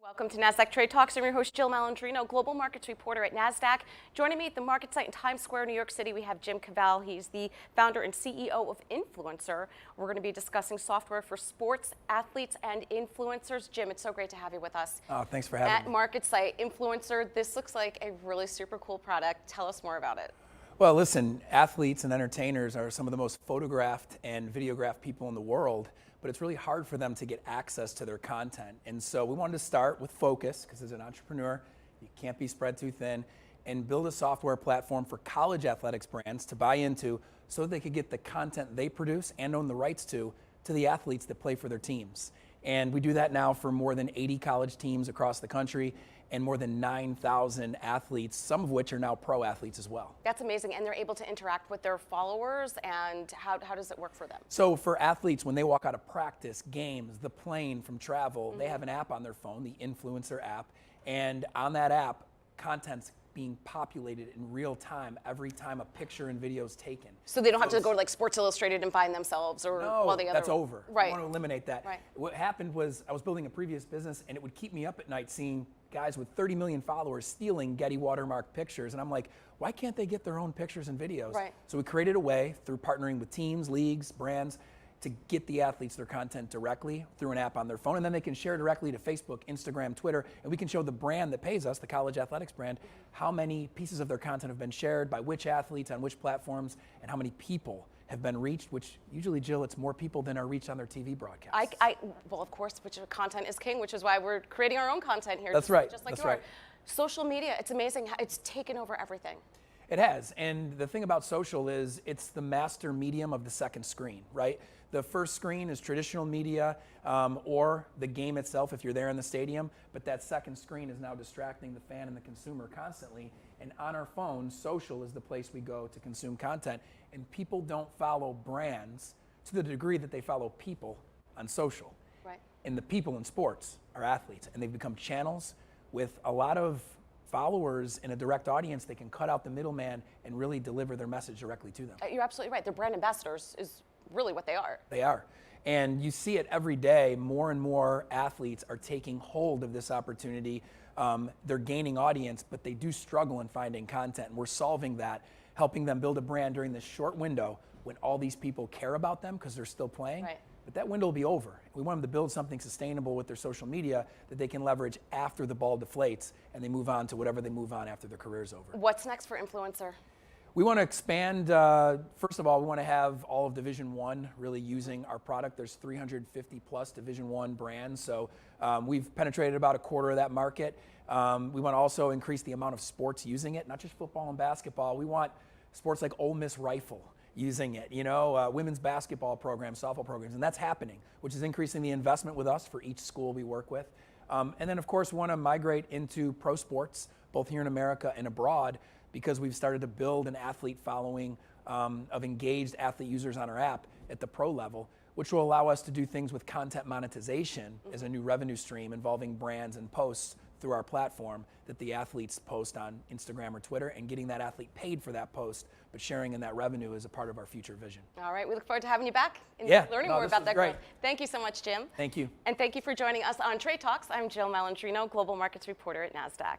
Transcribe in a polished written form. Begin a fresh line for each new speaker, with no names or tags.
Welcome to Nasdaq Trade Talks. I'm your host, Jill Malandrino, global markets reporter at Nasdaq. Joining me at the market site in Times Square, New York City, we have Jim Cavell. He's the founder and CEO of INFLCR. We're going to be discussing software for sports, athletes, and influencers. Jim, it's so great to have you with us.
Oh, thanks for having me.
At market site, INFLCR, this looks like a really super cool product. Tell us more about it.
Well, listen, athletes and entertainers are some of the most photographed and videographed people in the world, but it's really hard for them to get access to their content. And so we wanted to start with focus, because as an entrepreneur, you can't be spread too thin, and build a software platform for college athletics brands to buy into so they could get the content they produce and own the rights to the athletes that play for their teams. And we do that now for more than 80 college teams across the country and more than 9,000 athletes, some of which are now pro athletes as well.
That's amazing. And they're able to interact with their followers. And how does it work for them?
So for athletes, when they walk out of practice, games, the plane, from travel, they have an app on their phone, the INFLCR app. And on that app, content's being populated in real time every time a picture and video is taken.
So they don't have to go to like Sports Illustrated and find themselves or all the other.
That's over.
Right.
I want to eliminate that.
Right.
What happened was I was building a previous business and it would keep me up at night seeing guys with 30 million followers stealing Getty watermark pictures. And I'm like, why can't they get their own pictures and videos?
Right.
So we created a way through partnering with teams, leagues, brands, to get the athletes their content directly through an app on their phone, and then they can share directly to Facebook, Instagram, Twitter, and we can show the brand that pays us, the college athletics brand, how many pieces of their content have been shared by which athletes on which platforms, and how many people have been reached, which usually, Jill, it's more people than are reached on their TV broadcasts.
Well, of course, which content is king, which is why we're creating our own content here.
That's right.
Just like
That's
you are.
right.
Social media, it's amazing how it's taken over everything.
It has, and the thing about social is it's the master medium of the second screen, right? The first screen is traditional media or the game itself if you're there in the stadium, but that second screen is now distracting the fan and the consumer constantly. And on our phones, social is the place we go to consume content. And people don't follow brands to the degree that they follow people on social.
Right.
And the people in sports are athletes, and they've become channels with a lot of followers in a direct audience. They can cut out the middleman and really deliver their message directly to them.
You're absolutely right. They're brand ambassadors is really what they are.
They are. And you see it every day. More and more athletes are taking hold of this opportunity. They're gaining audience, but they do struggle in finding content. And we're solving that, helping them build a brand during this short window when all these people care about them because they're still playing.
Right.
But that window will be over. We want them to build something sustainable with their social media that they can leverage after the ball deflates and they move on to whatever they move on after their career's over.
What's next for INFLCR?
We want to expand. First of all, we want to have all of Division I really using our product. There's 350 plus Division I brands, so we've penetrated about a quarter of that market. We want to also increase the amount of sports using it, not just football and basketball. We want sports like Ole Miss Rifle using it, women's basketball programs, softball programs, and that's happening, which is increasing the investment with us for each school we work with. And then, of course, we want to migrate into pro sports, both here in America and abroad, because we've started to build an athlete following of engaged athlete users on our app at the pro level, which will allow us to do things with content monetization as a new revenue stream involving brands and posts through our platform that the athletes post on Instagram or Twitter, and getting that athlete paid for that post, but sharing in that revenue is a part of our future vision.
All right, we look forward to having you back and learning more about that growth. Thank you so much, Jim.
Thank you.
And thank you for joining us on Trade Talks. I'm Jill Malandrino, global markets reporter at Nasdaq.